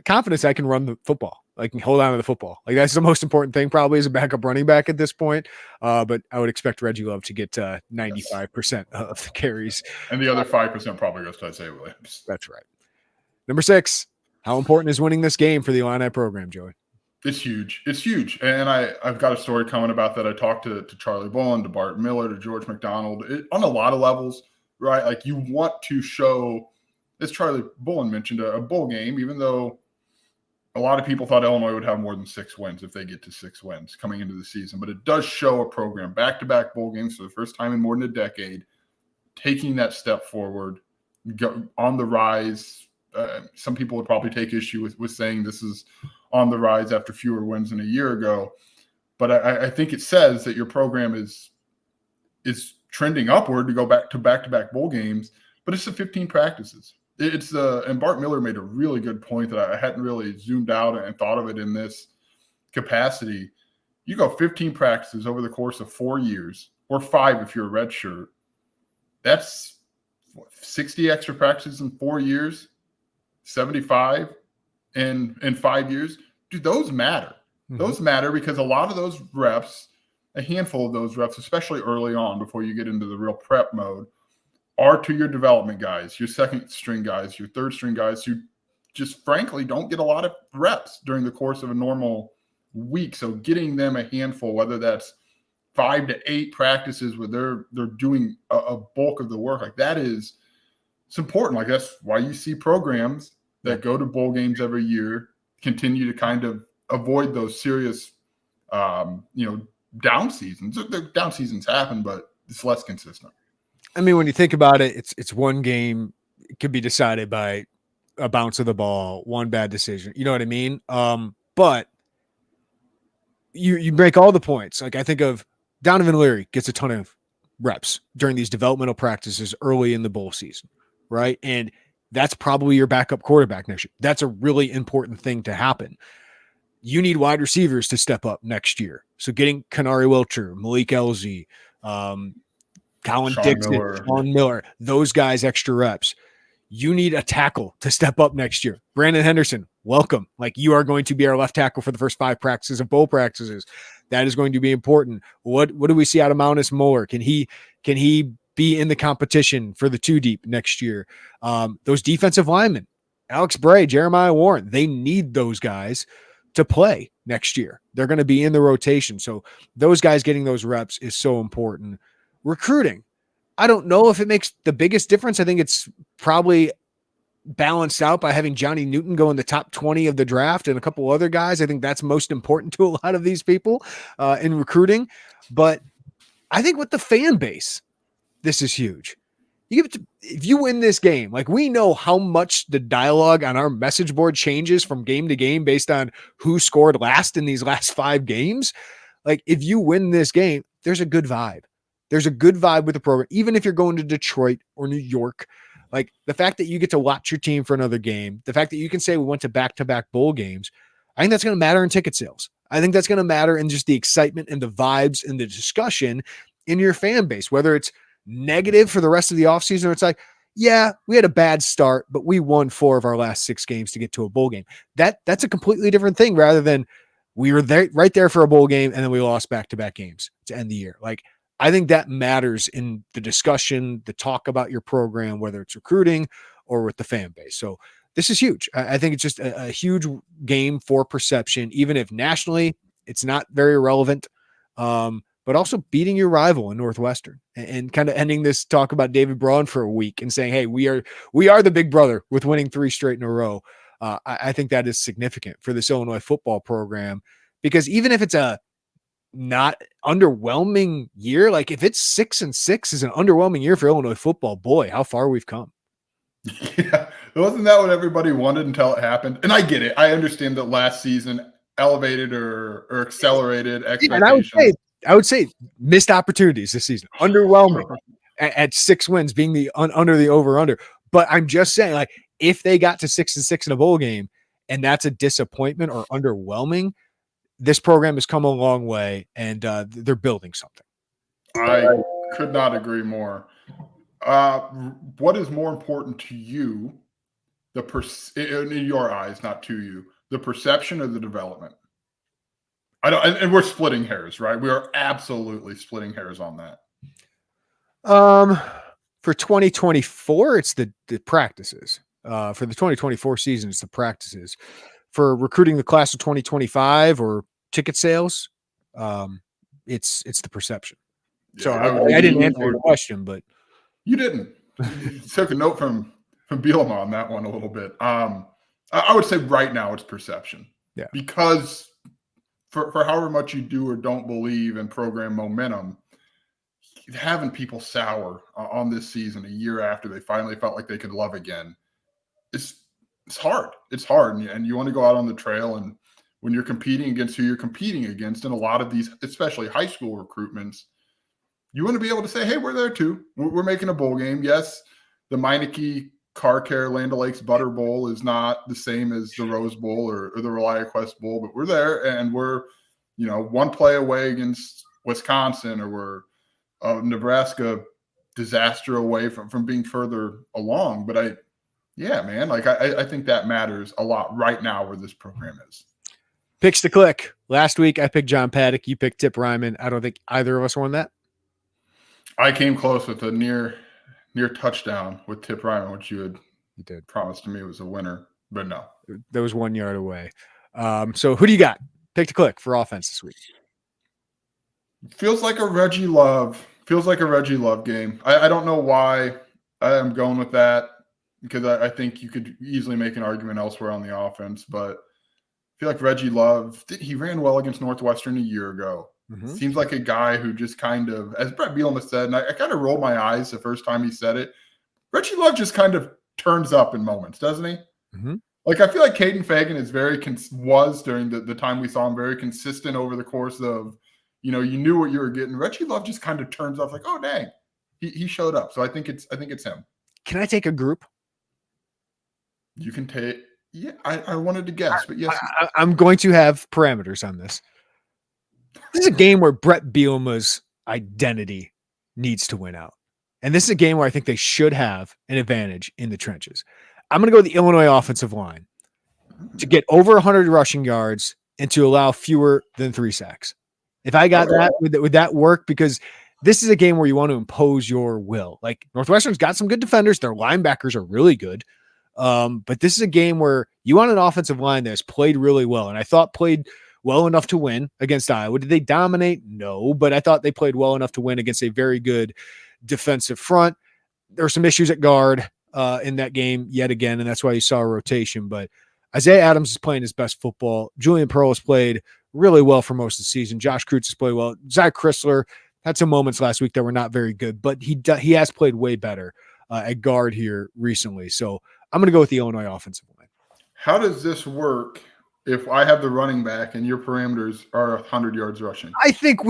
confidence I can run the football. I can hold on to the football. Like that's the most important thing probably as a backup running back at this point. But I would expect Reggie Love to get 95% of the carries. And the other 5% probably goes to Isaiah Williams. That's right. Number 6, how important is winning this game for the Illini program, Joey? It's huge. It's huge. And I've got a story coming about that. I talked to Charlie Bullen, to Bart Miller, to George McDonald on a lot of levels, right? Like you want to show, as Charlie Bullen mentioned, a bowl game, even though a lot of people thought Illinois would have more than 6 wins if they get to 6 wins coming into the season. But it does show a program, back-to-back bowl games for the first time in more than a decade, taking that step forward, on the rise. Some people would probably take issue with saying this is on the rise after fewer wins than a year ago. But I think it says that your program is trending upward to go back-to-back bowl games, but it's the 15 practices. And Bart Miller made a really good point that I hadn't really zoomed out and thought of it in this capacity. You go 15 practices over the course of 4 years, or 5 if you're a red shirt. That's 60 extra practices in 4 years, 75 in 5 years. Dude, those matter. Mm-hmm. Those matter because a lot of those reps, a handful of those reps, especially early on before you get into the real prep mode, are to your development guys, your second string guys, your third string guys who just frankly don't get a lot of reps during the course of a normal week. So getting them a handful, whether that's 5 to 8 practices where they're doing a bulk of the work. Like it's important. Like that's why you see programs that go to bowl games every year continue to kind of avoid those serious, down seasons. The down seasons happen, but it's less consistent. I mean, when you think about it, it's one game. It could be decided by a bounce of the ball, one bad decision. You know what I mean? But you make all the points. Like I think of Donovan Leary gets a ton of reps during these developmental practices early in the bowl season, right? And that's probably your backup quarterback next year. That's a really important thing to happen. You need wide receivers to step up next year. So getting Kanari Wilcher, Malik Elzy, Colin Dixon, Sean Miller, those guys extra reps. You need a tackle to step up next year. Brandon Henderson, welcome. Like you are going to be our left tackle for the first 5 practices of bowl practices. That is going to be important. What do we see out of Mountis Moore? Can he be in the competition for the 2 deep next year? Those defensive linemen, Alex Bray, Jeremiah Warren, they need those guys to play next year. They're going to be in the rotation. So those guys getting those reps is so important. Recruiting. I don't know if it makes the biggest difference. I think it's probably balanced out by having Johnny Newton go in the top 20 of the draft and a couple other guys. I think that's most important to a lot of these people in recruiting. But I think with the fan base, this is huge. If you win this game, like we know how much the dialogue on our message board changes from game to game based on who scored last in these last 5 games. Like if you win this game, there's a good vibe. There's a good vibe with the program, even if you're going to Detroit or New York. Like the fact that you get to watch your team for another game, the fact that you can say we went to back-to-back bowl games, I think that's going to matter in ticket sales. I think that's going to matter in just the excitement and the vibes and the discussion in your fan base, whether it's negative for the rest of the offseason or it's like, yeah, we had a bad start, but we won 4 of our last 6 games to get to a bowl game. That's a completely different thing rather than we were there right there for a bowl game and then we lost back-to-back games to end the year. Like I think that matters in the discussion, the talk about your program, whether it's recruiting or with the fan base. So this is huge. I think it's just a huge game for perception, even if nationally it's not very relevant, but also beating your rival in Northwestern and kind of ending this talk about David Braun for a week and saying, hey, we are the big brother with winning 3 straight in a row. I think that is significant for this Illinois football program because even if it's a not underwhelming year, like if it's 6-6 is an underwhelming year for Illinois football, boy, how far we've come. Yeah, wasn't that what everybody wanted until it happened? And I get it. I understand that last season elevated or accelerated expectations. And I would say missed opportunities this season, underwhelming at 6 wins being the under the over. But I'm just saying, like, if they got to 6-6 in a bowl game and that's a disappointment or underwhelming, this program has come a long way and they're building something. I could not agree more. What is more important to you, in your eyes, not to you, the perception or the development? And we're splitting hairs, right? We are absolutely splitting hairs on that. For 2024, it's the practices. For the 2024 season, it's the practices. For recruiting the class of 2025 or ticket sales, it's the perception. Yeah, so I didn't answer your question, but you didn't. You took a note from Bielema on that one a little bit. I would say right now it's perception. Yeah. Because for however much you do or don't believe in program momentum, having people sour on this season a year after they finally felt like they could love again, it's hard. It's hard. And you want to go out on the trail. And when you're competing against who you're competing against, in a lot of these, especially high school recruitments, you want to be able to say, hey, we're there too. We're making a bowl game. Yes, the Meineke Car Care Land O'Lakes Butter Bowl is not the same as the Rose Bowl or the ReliaQuest Bowl, but we're there and we're, one play away against Wisconsin, or we're Nebraska disaster away from being further along. But I think that matters a lot right now where this program is. Picks to click. Last week I picked John Paddock. You picked Tip Ryman. I don't think either of us won that. I came close with a near touchdown with Tip Ryman, which you did promise to me was a winner, but no. That was 1 yard away. So who do you got? Pick to click for offense this week. Feels like a Reggie Love. Feels like a Reggie Love game. I don't know why I am going with that because I think you could easily make an argument elsewhere on the offense, but I feel like Reggie Love, he ran well against Northwestern a year ago. Mm-hmm. Seems like a guy who just kind of, as Brett Bielema said, and I kind of rolled my eyes the first time he said it, Reggie Love just kind of turns up in moments, doesn't he? Mm-hmm. Like, I feel like Caden Fagan is was during the time we saw him very consistent over the course of, you knew what you were getting. Reggie Love just kind of turns off like, oh, dang, he showed up. So I think it's him. Can I take a group? You can take, yeah, I wanted to guess, but yes. I'm going to have parameters on this. This is a game where Brett Bielema's identity needs to win out. And this is a game where I think they should have an advantage in the trenches. I'm going to go with the Illinois offensive line to get over 100 rushing yards and to allow fewer than 3 sacks. If I got that, would that work? Because this is a game where you want to impose your will. Like, Northwestern's got some good defenders. Their linebackers are really good. But this is a game where you want an offensive line that's played really well. And I thought played well enough to win against Iowa. Did they dominate? No, but I thought they played well enough to win against a very good defensive front. There were some issues at guard in that game yet again, and that's why you saw a rotation. But Isaiah Adams is playing his best football. Julian Pearl has played really well for most of the season. Josh Kreutz has played well. Zach Chrysler had some moments last week that were not very good, but he has played way better at guard here recently. So I'm going to go with the Illinois offensive line. How does this work if I have the running back and your parameters are 100 yards rushing? I think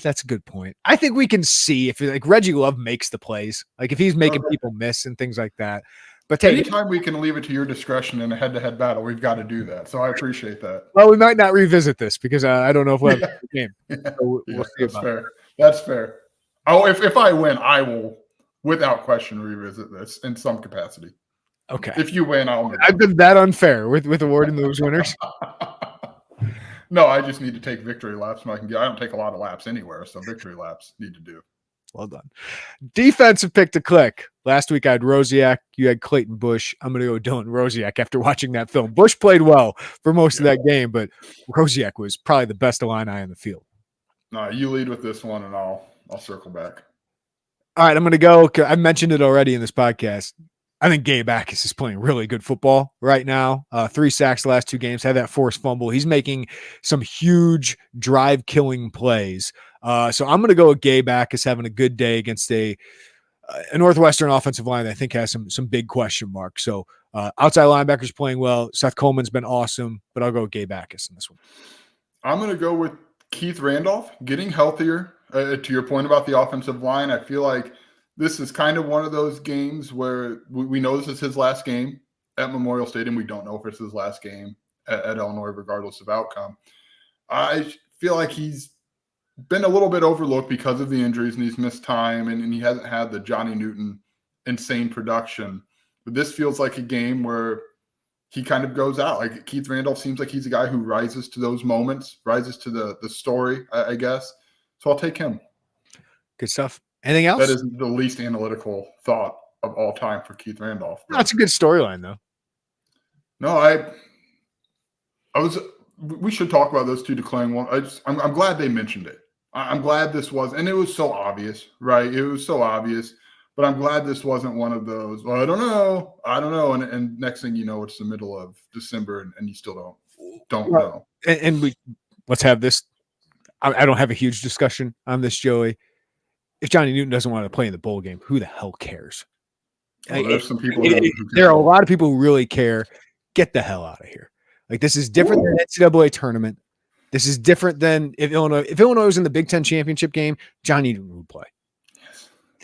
that's a good point. I think we can see if like Reggie Love makes the plays, like if he's making people miss and things like that. But anytime we can leave it to your discretion in a head-to-head battle, we've got to do that. So I appreciate that. Well, we might not revisit this because I don't know if we'll have a game. So we'll see that's fair. That's fair. Oh, if I win, I will, without question, revisit this in some capacity. Okay. If you win, I'll. I've been that unfair with awarding those winners. No, I just need to take victory laps. I don't take a lot of laps anywhere, so victory laps need to do. Well done. Defensive pick to click. Last week I had Rosiak. You had Clayton Bush. I'm going to go Dylan Rosiak after watching that film. Bush played well for most of that game, but Rosiak was probably the best Illini on the field. No, you lead with this one, and I'll circle back. All right, I'm going to go. I mentioned it already in this podcast. I think Gabe Backus is playing really good football right now. 3 sacks the last 2 games, had that forced fumble. He's making some huge drive-killing plays. So I'm going to go with Gabe Backus having a good day against a Northwestern offensive line that I think has some big question marks. So outside linebackers playing well. Seth Coleman's been awesome, but I'll go with Gabe Backus in this one. I'm going to go with Keith Randolph getting healthier. To your point about the offensive line, I feel like this is kind of one of those games where we know this is his last game at Memorial Stadium. We don't know if it's his last game at Illinois, regardless of outcome. I feel like he's been a little bit overlooked because of the injuries, and he's missed time, and he hasn't had the Johnny Newton insane production. But this feels like a game where he kind of goes out. Like, Keith Randolph seems like he's a guy who rises to those moments, rises to the story, I guess. So I'll take him. Good stuff. Anything else? That is the least analytical thought of all time for Keith Randolph. That's a good storyline, though. No, we should talk about those two declaring one. I'm glad they mentioned it. I'm glad this was, and it was so obvious, right? It was so obvious, but I'm glad this wasn't one of those, well, I don't know. And next thing you know, it's the middle of December and you still don't know. And let's have this. I don't have a huge discussion on this, Joey. If Johnny Newton doesn't want to play in the bowl game, who the hell cares? Well, there's some people. There are a lot of people who really care. Get the hell out of here. Like, this is different than an NCAA tournament. This is different than if Illinois was in the Big Ten championship game, Johnny Newton would play.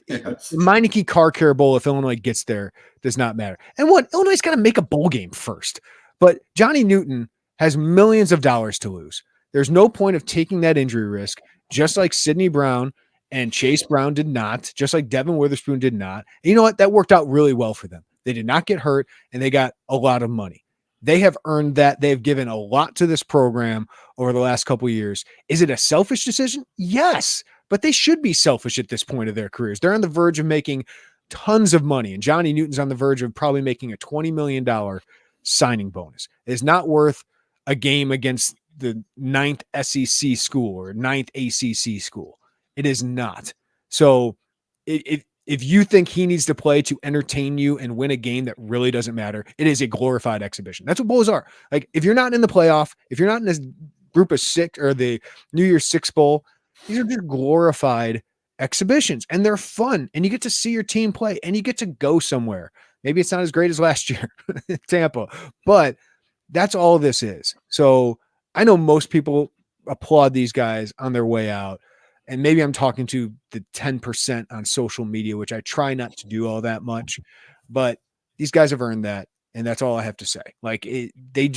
Yes. The Meineke Car Care Bowl, if Illinois gets there, does not matter. And Illinois got to make a bowl game first. But Johnny Newton has millions of dollars to lose. There's no point of taking that injury risk, just like Sidney Brown and Chase Brown did not, just like Devin Witherspoon did not. And you know what? That worked out really well for them. They did not get hurt, and they got a lot of money. They have earned that. They've given a lot to this program over the last couple of years. Is it a selfish decision? Yes, but they should be selfish at this point of their careers. They're on the verge of making tons of money, and Johnny Newton's on the verge of probably making a $20 million signing bonus. It is not worth a game against the ninth SEC school or ninth ACC school. It is not. So if you think he needs to play to entertain you and win a game that really doesn't matter, it is a glorified exhibition. That's what bowls are. Like, if you're not in the playoff, if you're not in this group of six or the New Year's Six Bowl, these are just glorified exhibitions, and they're fun, and you get to see your team play, and you get to go somewhere. Maybe it's not as great as last year in Tampa, but that's all this is. So I know most people applaud these guys on their way out. And maybe I'm talking to the 10% on social media, which I try not to do all that much, but these guys have earned that. And that's all I have to say. Like, they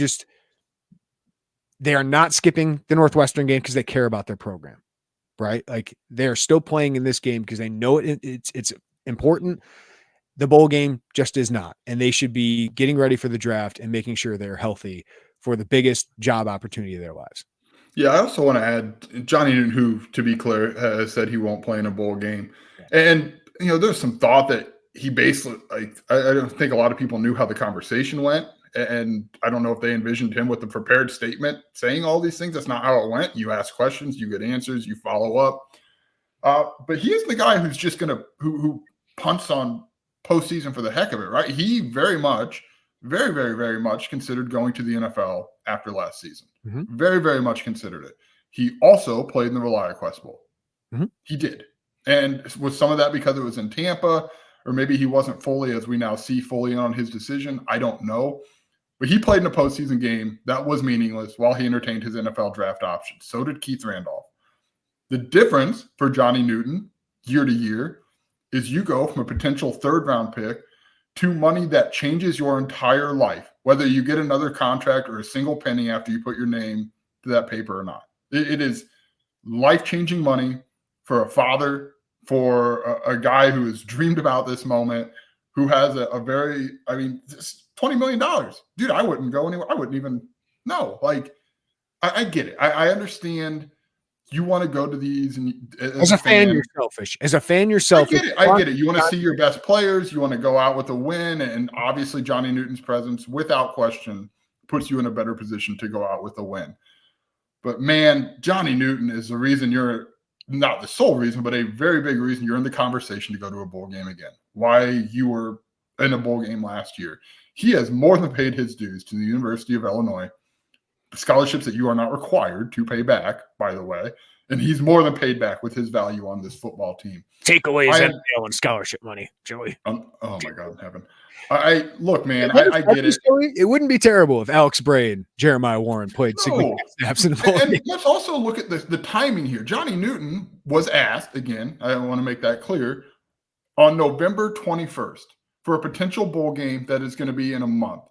are not skipping the Northwestern game because they care about their program, right? Like, they're still playing in this game because they know it's important. The bowl game just is not, and they should be getting ready for the draft and making sure they're healthy for the biggest job opportunity of their lives. Yeah, I also want to add Johnny Newton, who, to be clear, has said he won't play in a bowl game. And, there's some thought that he basically, I don't think a lot of people knew how the conversation went. And I don't know if they envisioned him with the prepared statement saying all these things. That's not how it went. You ask questions, you get answers, you follow up. But he is the guy who's just going to, who punts on postseason for the heck of it, right? He very, very much considered going to the NFL after last season. Mm-hmm. Very, very much considered it. He also played in the ReliaQuest Bowl. Mm-hmm. He did. And was some of that because it was in Tampa, or maybe he wasn't fully, as we now see, fully on his decision? I don't know. But he played in a postseason game that was meaningless while he entertained his NFL draft options. So did Keith Randolph. The difference for Johnny Newton year to year is you go from a potential third-round pick to money that changes your entire life, whether you get another contract or a single penny after you put your name to that paper or not. It is life-changing money for a father, for a guy who has dreamed about this moment, who has a very, $20 million. Dude, I wouldn't go anywhere. I wouldn't even know. Like, I get it. I understand you want to go to these, and as a fan, you're selfish. As a fan, you're selfish. I get it. You want to see your best players. You want to go out with a win, and obviously Johnny Newton's presence, without question, puts you in a better position to go out with a win. But man, Johnny Newton is the reason you're not the sole reason, but a very big reason you're in the conversation to go to a bowl game again. Why you were in a bowl game last year. He has more than paid his dues to the University of Illinois. Scholarships that you are not required to pay back, by the way, and he's more than paid back with his value on this football team. Take away his NIL and scholarship money, Joey. Oh my God in heaven! Look, man. I get it. It wouldn't be terrible if Alex Bray and Jeremiah Warren played significant snaps in the ball. And let's also look at the timing here. Johnny Newton was asked again. I want to make that clear on November 21st for a potential bowl game that is going to be in a month.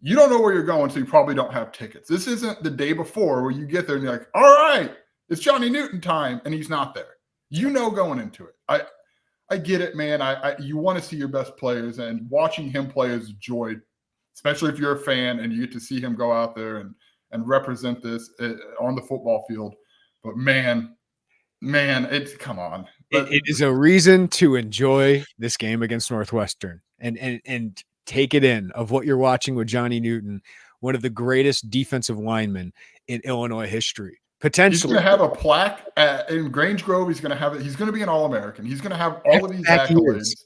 You don't know where you're going, so you probably don't have tickets. This isn't the day before where you get there and you're like, all right, it's Johnny Newton time, and he's not there. Going into it. I get it, man. You want to see your best players, and watching him play is a joy, especially if you're a fan and you get to see him go out there and represent this on the football field. But man, it's come on. It is a reason to enjoy this game against Northwestern and take it in of what you're watching with Johnny Newton, one of the greatest defensive linemen in Illinois history. Potentially, he's going to have a plaque in Grange Grove. He's going to have it. He's going to be an All-American. He's going to have all of these accolades.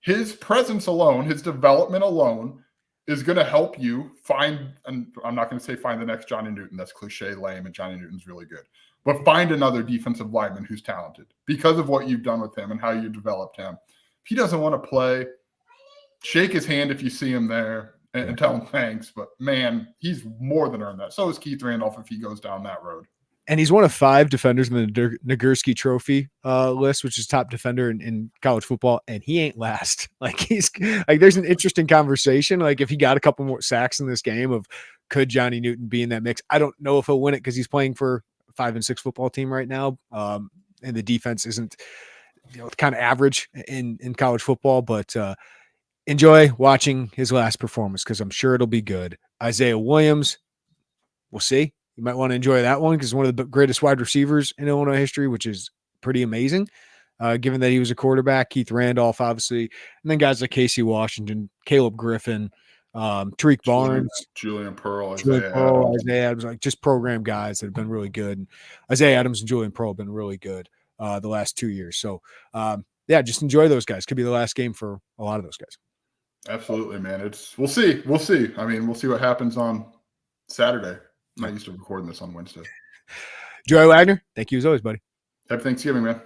His presence alone, his development alone, is going to help you find. And I'm not going to say find the next Johnny Newton. That's cliche, lame, and Johnny Newton's really good. But find another defensive lineman who's talented because of what you've done with him and how you developed him. If he doesn't want to play, shake his hand if you see him there and tell him thanks. But, man, he's more than earned that. So is Keith Randolph if he goes down that road. And he's one of 5 defenders in the Nagurski Trophy list, which is top defender in college football, and he ain't last. There's an interesting conversation. Like, if he got a couple more sacks in this game of could Johnny Newton be in that mix? I don't know if he'll win it because he's playing for a 5-6 football team right now, and the defense isn't kind of average in college football, but enjoy watching his last performance because I'm sure it'll be good. Isaiah Williams, we'll see. You might want to enjoy that one because one of the greatest wide receivers in Illinois history, which is pretty amazing, given that he was a quarterback. Keith Randolph, obviously, and then guys like Casey Washington, Caleb Griffin, Tariq Barnes, Julian Pearl, Julian Isaiah Pearl, Adams. Isaiah Adams, like just program guys that have been really good. And Isaiah Adams and Julian Pearl have been really good the last 2 years. So, yeah, just enjoy those guys. Could be the last game for a lot of those guys. Absolutely, man. We'll see. I mean, we'll see what happens on Saturday. I'm not used to recording this on Wednesday. Joey Wagner, thank you as always, buddy. Happy Thanksgiving, man.